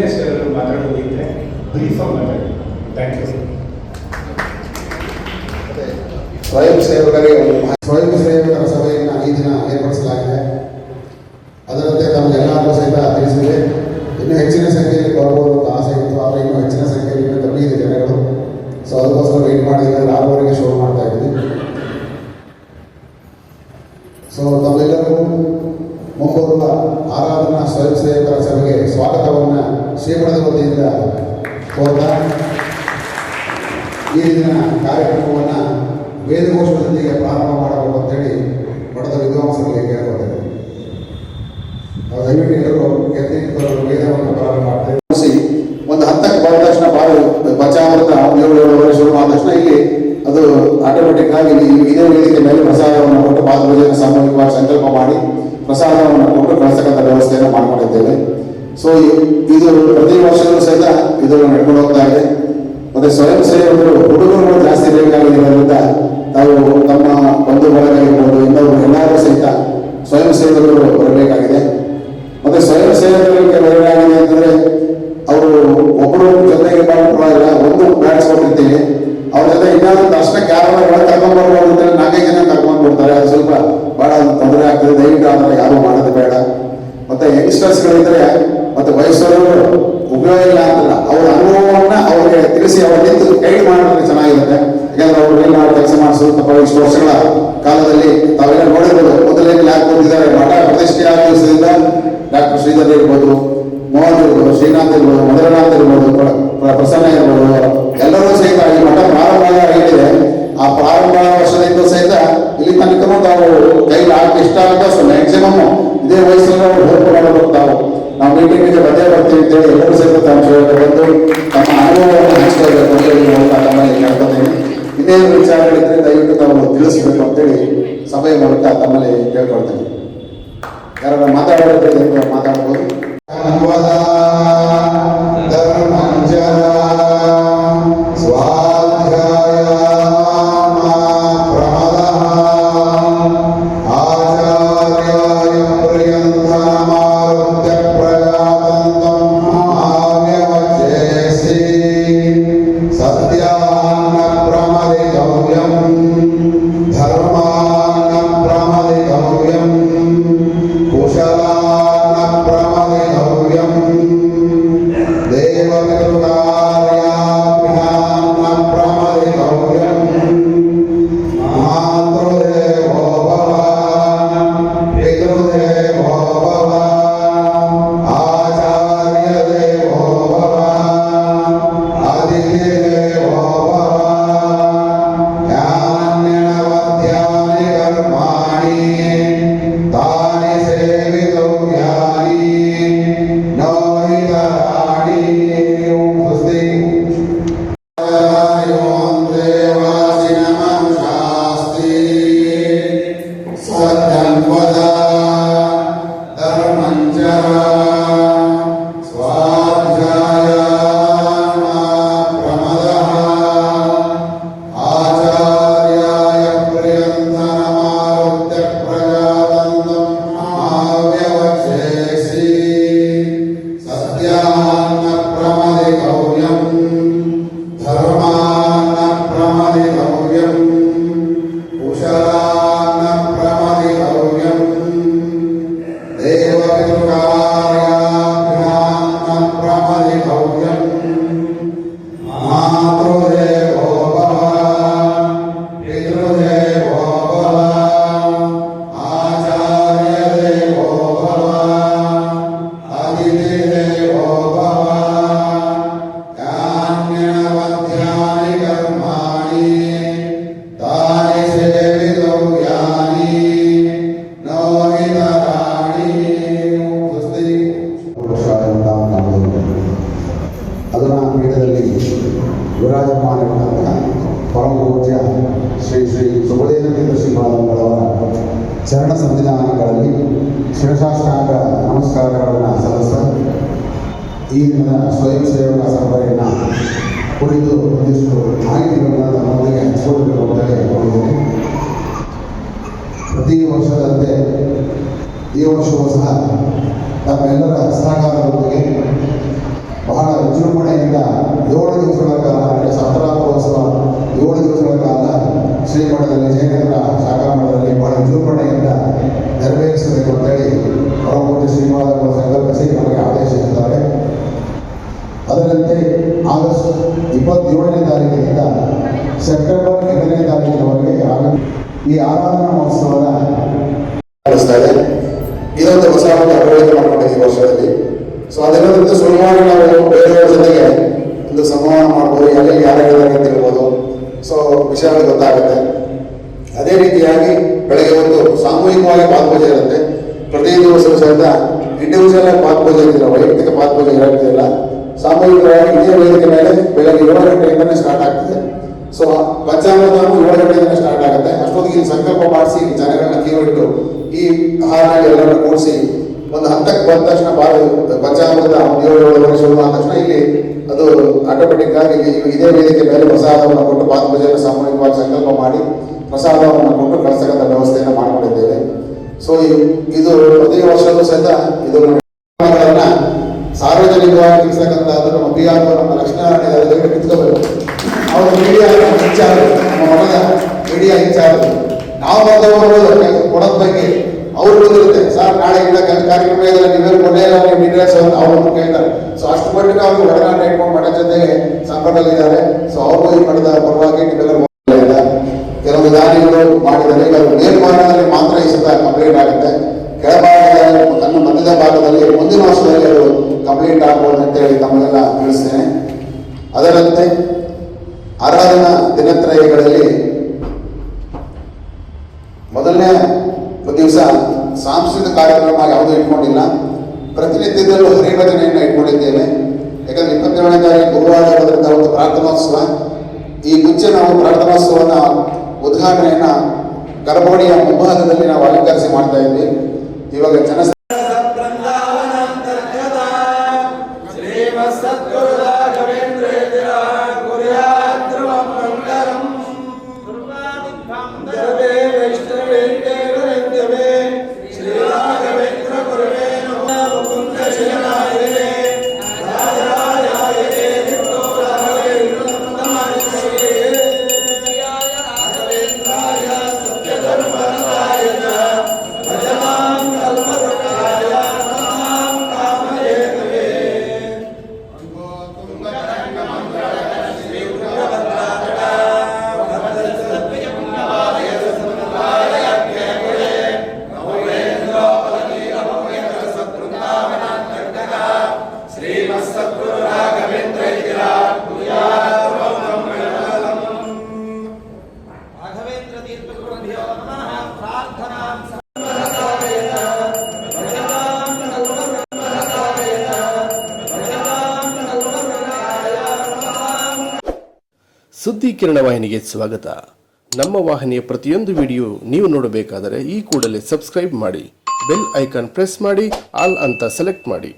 Seniors ಎಲ್ಲರೂ ಮಾತಾಡೋದಿದ್ರೆ ಬ್ರೀಫಾಗಿ ಮಾತಾಡಿ. Thank you. ಸ್ವಯಂ ಸೇವಕರ ಸಭೆಯನ್ನು ಈ ದಿನ ಏರ್ಪಡಿಸಲಾಗಿದೆ. ಅದರಂತೆ ತಮಗೆಲ್ಲರೂ ಸಹಿತ ತಿಳಿಸಿದೆ. ಇನ್ನೂ ಹೆಚ್ಚಿನ ಸಂಖ್ಯೆಯಲ್ಲಿ ಬರ್ಬೋದು ಅಂತ ಆಸೆ ಇತ್ತು, ಆದರೆ ಇನ್ನೂ ಹೆಚ್ಚಿನ ಸಂಖ್ಯೆಯಲ್ಲಿ ಇನ್ನೂ ಕಮ್ಮಿ ಇದೆ ಜನಗಳು. ಸೊ ಅದಕ್ಕೋಸ್ಕರ ವೆಯ್ಟ್ ಮಾಡಿದ್ರೆ 6ವರೆಗೆ ಶೋ ಮಾಡ್ತಾ ಇದ್ವಿ. ಸೊ ತಮ್ಮೆಲ್ಲರೂ ಮುಂಬರುವ ಆರಾಧನಾ ಸ್ವಯಂ ಸೇವಕರ ಸಭೆಗೆ ಸ್ವಾಗತವನ್ನು ಶ್ರೀಮಠದ ವತಿಯಿಂದ ಕೋರ್ತಾ ಈ ದಿನ ಕಾರ್ಯಕ್ರಮವನ್ನು ವೇದಘೋಷದೊಂದಿಗೆ ಪ್ರಾರಂಭ ಮಾಡಬೇಕು ಅಂತೇಳಿ ಮಠದ ವಿದ್ವಾಂಸರಿಗೆ ಕೇಳ್ಕೊಳ್ತೇವೆ. ದಯವಿಟ್ಟು ಎಲ್ಲರೂ ಎದ್ದು ವೇದವನ್ನು ಪ್ರಾರಂಭ ಮಾಡ್ತೇವೆ. ಒಂದು ಹಂತಕ್ಕೆ ಬಂದ ತಕ್ಷಣ ಬಾಳು ಬಚಾವೃತ 7 ಶುರು ಆದ ತಕ್ಷಣ ಇಲ್ಲಿ ಅದು ಆಟೋಮೆಟಿಕ್ ಆಗಿ ಇದೇ ವೇದಿಕೆ ಮೇಲೆ ಪ್ರಸಾದವನ್ನು ಕೊಟ್ಟು ಪಾದಪೂಜೆಯನ್ನು ಸಾಮೂಹಿಕವಾಗಿ ಸಂಕಲ್ಪ ಮಾಡಿ ಪ್ರಸಾದವನ್ನು ಕೊಟ್ಟು ಕಳಿಸ್ತಕ್ಕಂಥ ವ್ಯವಸ್ಥೆಯನ್ನು ಮಾಡಿಕೊಂಡಿದ್ದೇವೆ. ಸೊ ಇದು ಪ್ರತಿ ವರ್ಷವೂ ಸಹಿತ ಇದು ನಡ್ಕೊಂಡು ಹೋಗ್ತಾ ಇದೆ. ಮತ್ತೆ ಸ್ವಯಂ ಸೇವಕರು ಹುಡುಗರುಗಳು ಜಾಸ್ತಿ ಬೇಕಾಗಿರೋದ್ರಿಂದ ನಾವು ತಮ್ಮ ಬಂಧು ಬಳಗ ಇರ್ಬೋದು ಇನ್ನೊಬ್ರು ಎಲ್ಲರೂ ಸಹಿತ ಸ್ವಯಂ ಸೇವಕರು ಬರಬೇಕಾಗಿದೆ. ಮತ್ತೆ ಸ್ವಯಂ ಸೇವಕರಿಗೆ ಬರಬೇಕಾಗಿದೆ ಅಂತಂದ್ರೆ ಅವರು ಒಬ್ಬರು ಜೊತೆಗೆ ಪರವಾಗಿಲ್ಲ, ಒಂದು ಬ್ಯಾಡ್ಸ್ಕೊಟ್ಟಿರ್ತೀವಿ, ಅವ್ರ ಜೊತೆ ಇನ್ನೊಂದು ಅಷ್ಟೇ ಕ್ಯಾರಗಳನ್ನು ಕರ್ಕೊಂಡು ಬರ್ಬೋದು ಅಂತೇಳಿ 4 ಜನ ಕರ್ಕೊಂಡು ಬರ್ತಾರೆ. ಅದು ಸ್ವಲ್ಪ ಬಹಳ ತೊಂದರೆ ಆಗ್ತದೆ. ದಯವಿಟ್ಟು ಆದರೆ ಯಾರು ಮಾಡೋದು ಬೇಡ. ಮತ್ತೆ ಯಂಗ್ಸ್ಟರ್ಸ್ಗಳಿದ್ರೆ ಮತ್ತೆ ವಯಸ್ಸವರು ಉಪಯೋಗ ಇಲ್ಲ ಅಂತಲ್ಲ, ಅವ್ರ ಅನುಭವವನ್ನ ಅವ್ರಿಗೆ ತಿಳಿಸಿ ಅವ್ರ ನಿಂತು ಗೈಡ್ ಮಾಡಿದ್ರೆ ಚೆನ್ನಾಗಿರುತ್ತೆ. ಯಾಕಂದ್ರೆ ಅವ್ರು ಏನು ಮಾಡಿ ಕೆಲಸ ಮಾಡಿಸುತ್ತಪ್ಪ ಇಷ್ಟು ವರ್ಷಗಳ ಕಾಲದಲ್ಲಿ ತಾವೆಲ್ಲ ನೋಡಿರ್ಬೋದು. ಮೊದಲೇನು ಯಾಕೆ ಬಂದಿದ್ದಾರೆ, ಮಠ ಪ್ರತಿಷ್ಠೆಯಾದ ದಿವಸದಿಂದ ಡಾಕ್ಟರ್ ಶ್ರೀಧರ್ ಇರ್ಬೋದು, ಮೋಹನ್ ಇರ್ಬೋದು, ಶ್ರೀನಾಥ್ ಇರ್ಬೋದು, ಮಧುರನಾಥ್ ಇರ್ಬೋದು, ಪ್ರಸನ್ನ ಇರ್ಬೋದು, ಎಲ್ಲರೂ ಸಹಿತ ಈ ಮಠ ಪ್ರಾರಂಭ ಆಗಿದೆ. ಆ ಪ್ರಾರಂಭ ವರ್ಷದಿಂದ ಸಹಿತ ಇಲ್ಲಿ ತನಕ ತಾವು ಕೈಲಿ ಇಷ್ಟ ಆಗುತ್ತೆ. ಮ್ಯಾಕ್ಸಿಮಮ್ ಇದೇ ವಯಸ್ಸಲ್ಲಿ ಅವ್ರು ಹೋಗ್ಕೊಂಡು ನಾವು ಮೀಟಿಂಗಿಗೆ ಬಂದೇ ಬರ್ತೀವಿ ಅಂತೇಳಿ ಎಲ್ಲರೂ ಸಹಿತ ಬಂದು ತಮ್ಮ ಅನುಭವವನ್ನು ಹಂಚ್ಕೊಳ್ಬೇಕು ಅಂತ ತಮ್ಮಲ್ಲಿ ಕೇಳ್ಕೊತೀನಿ. ಇನ್ನೇನು ವಿಚಾರಗಳಿದ್ರೆ ದಯವಿಟ್ಟು ತಾವು ತಿಳಿಸ್ಬೇಕು ಅಂತೇಳಿ ಸಭೆಯ ಮೂಲಕ ತಮ್ಮಲ್ಲಿ ಕೇಳ್ಕೊಳ್ತೇನೆ. ಯಾರು ಮಾತಾಡೋದ್ರೆ ಮಾತಾಡ್ಬೋದು. ಚರಣ ಸಂವಿಧಾನಗಳಲ್ಲಿ ಶಿರಸಾಷ್ಟಾಂಗ ನಮಸ್ಕಾರಗಳನ್ನು ಸಲ್ಲಿಸ ಈ ದಿನದ ಸ್ವಯಂ ಸೇವಕ ಸಭೆಯನ್ನು ಕುರಿತು ಒಂದಿಷ್ಟು ಮಾಹಿತಿಗಳನ್ನು ನಮ್ಮೊಂದಿಗೆ ಹಂಚಿಕೊಳ್ಳಬೇಕು ಅಂತಲೇ ಹೇಳಿದ್ದೇನೆ. ಪ್ರತಿ ವರ್ಷದಂತೆ ಈ ವರ್ಷವೂ ಸಹ ತಮ್ಮೆಲ್ಲರ ಸಹಕಾರದೊಂದಿಗೆ ಬಹಳ ವಿಜೃಂಭಣೆಯಿಂದ 7 ದಿವಸಗಳ ಕಾಲ ಅಂದರೆ ಸಪ್ತಾಹೋತ್ಸವ 7 ದಿವಸಗಳ ಕಾಲ ಶ್ರೀಮಠದಲ್ಲಿ ಜಯನಗರ ಶಾಖಾ ಮಠದಲ್ಲಿ ಬಹಳ ವಿಜೃಂಭಣೆಯಿಂದ ನೆರವೇರಿಸಬೇಕು ಅಂತೇಳಿ ಪರಮಪೂಜ್ಯ ಶ್ರೀಪಾದಗಳು ಸಂಕಲ್ಪಿಸಿ ನಮಗೆ ಆದೇಶಿಸಿದ್ದಾರೆ. ಅದರಂತೆ ಆಗಸ್ಟ್ 27ನೇ ತಾರೀಕಿನಿಂದ ಸೆಪ್ಟೆಂಬರ್ 2ನೇ ತಾರೀಕಿನವರೆಗೆ ಈ ಆರಾಧನಾ ಮಹೋತ್ಸವದ ನಡೆಸ್ತಾ ಇದೆ. ಇದೊಂದು ಹೊಸ ಒಂದು ಅಭಿವೃದ್ಧಿ ಮಾಡಿಕೊಂಡಿದ್ದೀವಿ ಈ ವರ್ಷದಲ್ಲಿ. ಸೊ ಅದರಿಂದ ಸುಲಭವಾಗಿ ನಾವು ಬೇರೆಯವರ ಜೊತೆಗೆ ಒಂದು ಸಂವಹನ ಮಾಡ್ಬೋದು, ಎಲ್ಲೆಲ್ಲಿ ಯಾರ್ಯಾರು ಅಂತ ಹೇಳ್ಬೋದು. ಸೊ ವಿಷಯಗಳು ಗೊತ್ತಾಗುತ್ತೆ. ಅದೇ ರೀತಿಯಾಗಿ ಬೆಳಗ್ಗೆ ಒಂದು ಸಾಮೂಹಿಕವಾಗಿ ಪಾದಪೂಜೆ ಇರುತ್ತೆ. ಪ್ರತಿ ದಿವಸ ಸಹಿತ ಇಂಡಿವಿಜುವಲ್ ಆಗಿ ಪಾದಪೂಜೆ ಇದ್ದಿಲ್ಲ, ವೈಯಕ್ತಿಕ ಪಾದಪೂಜೆ ಇರೋದಿಲ್ಲ. ಸಾಮೂಹಿಕವಾಗಿ ಇದೇ ವೇದಿಕೆ ಮೇಲೆ ಬೆಳಗ್ಗೆ 7 ಗಂಟೆಯಿಂದಲೇ ಸ್ಟಾರ್ಟ್ ಆಗ್ತದೆ. ಸೊ ಪಂಚಾಮೃತವು 7 ಗಂಟೆಯಿಂದ ಸ್ಟಾರ್ಟ್ ಆಗುತ್ತೆ. ಅಷ್ಟೊತ್ತಿಗೆ ಇಲ್ಲಿ ಸಂಕಲ್ಪ ಮಾಡಿಸಿ ಜನಗಳನ್ನ ಕಿವಿಟ್ಟು ಈ ಹಾರನಾಗಿ ಎಲ್ಲರನ್ನ ಕೂಡಿಸಿ ಒಂದು ಹಂತಕ್ಕೆ ಬಂದ ತಕ್ಷಣ ಪಂಚಾಮೃತ 7 ಶುರು ಆದ ತಕ್ಷಣ ಇಲ್ಲಿ ಅದು ಆಟೋಮೆಟಿಕ್ ಆಗಿ ಇದೇ ವೇದಿಕೆ ಮೇಲೆ ಪ್ರಸಾದವನ್ನು ಕೊಟ್ಟು ಪಾದಪೂಜೆಯನ್ನು ಸಾಮೂಹಿಕವಾಗಿ ಸಂಕಲ್ಪ ಮಾಡಿ ಪ್ರಸಾದವನ್ನು ಕೊಟ್ಟು ಕಳಿಸ್ತಕ್ಕಂಥ ವ್ಯವಸ್ಥೆಯನ್ನು ಮಾಡಿಕೊಂಡಿದ್ದೇವೆ. ಸೊ ಇದು ಪ್ರತಿ ವರ್ಷವೂ ಸಹಿತ ಇದನ್ನು ಸಾರ್ವಜನಿಕವಾಗಿ ತಿಳಿಸ್ತಕ್ಕಂಥದ್ದು ನಮ್ಮ PR ನಮ್ಮ ಲಕ್ಷ್ಮೀನಾರಾಯಣ ದಯವಿಟ್ಟು ನಿಂತ್ಕೋಬೇಕು. ಅವರು ಮೀಡಿಯಾ ಇನ್ಚಾರ್ಜ್, ನಮ್ಮ ಮಠದ ಮೀಡಿಯಾ ಇನ್ಚಾರ್ಜ್. ನಾವು ಬಂದವರು ಕೊಡೋದ್ ಬಗ್ಗೆ ಅವ್ರು ಬಂದಿರುತ್ತೆ. ಸರ್ ನಾಳೆ ಇಲ್ಲ ಕಾರ್ಯಕ್ರಮ ಇದ್ರೆ ನೀವೇ ಕೊನೆಯ ಡೀಟೇಲ್ಸ್ ಅವ್ರನ್ನು ಕೇಳ್ತಾರೆ. ಸೊ ಅಷ್ಟು ಮಟ್ಟಿಗೆ ಅವರು ಒಡನಾಟ ಇಟ್ಕೊಂಡು ಮಠದ ಜೊತೆಗೆ ಸಂಪರ್ಕದಲ್ಲಿದ್ದಾರೆ. ಸೊ ಅವರು ಈ ಮಠದ ಪರವಾಗಿ ನೀವೆಲ್ಲ ಕೆಲವು ದಾನಿಗಳು ಮಾಡಿದರೆ ಈಗ ಮೇಲ್ಭಾಗದಲ್ಲಿ ಮಾತ್ರ ಈ ಸತ ಕಂಪ್ಲೀಟ್ ಆಗುತ್ತೆ. ಕೆಳಭಾಗದಲ್ಲಿ ತನ್ನ ಮಧ್ಯದ ಭಾಗದಲ್ಲಿ ಮುಂದಿನ ವರ್ಷದಲ್ಲಿ ಅದು ಕಂಪ್ಲೀಟ್ ಆಗ್ಬೋದು ಅಂತೇಳಿ ತಮಗೆಲ್ಲ ತಿಳಿಸ್ತೇನೆ. ಅದರಂತೆ ಆರಾಧನಾ ದಿನತ್ರಯಗಳಲ್ಲಿ ಮೊದಲನೇ ದಿವಸ ಸಾಂಸ್ಕೃತಿಕ ಕಾರ್ಯಕ್ರಮ ಯಾವುದೂ ಇಟ್ಕೊಂಡಿಲ್ಲ. ಪ್ರತಿನಿತ್ಯದಲ್ಲೂ ಹರಿಭಜನೆಯನ್ನು ಇಟ್ಕೊಂಡಿದ್ದೇವೆ. ಯಾಕಂದ್ರೆ 27ನೇ ತಾರೀಕು ಗುರುವಾರ ಇರೋದ್ರಿಂದ ಒಂದು ಪ್ರಾರ್ಥನೋತ್ಸವ. ಈ ಮುಂಚೆ ನಾವು ಪ್ರಾರ್ಥನೋತ್ಸವನ ಉದ್ಘಾಟನೆಯನ್ನ ಗರ್ಭೋಣಿಯ ಮುಂಭಾಗದಲ್ಲಿ ನಾವು ಅಲಂಕರಿಸಿ ಮಾಡ್ತಾ ಇದ್ವಿ. ಇವಾಗ ಸುದ್ದಿ ಕಿರಣ ವಾಹಿನಿಗೆ ಸ್ವಾಗತ. ನಮ್ಮ ವಾಹಿನಿಯ ಪ್ರತಿಯೊಂದು ವಿಡಿಯೋ ನೀವು ನೋಡಬೇಕಾದರೆ ಈ ಕೂಡಲೇ ಸಬ್ಸ್ಕ್ರೈಬ್ ಮಾಡಿ, ಬೆಲ್ ಐಕಾನ್ ಪ್ರೆಸ್ ಮಾಡಿ, ಆಲ್ ಅಂತ ಸೆಲೆಕ್ಟ್ ಮಾಡಿ.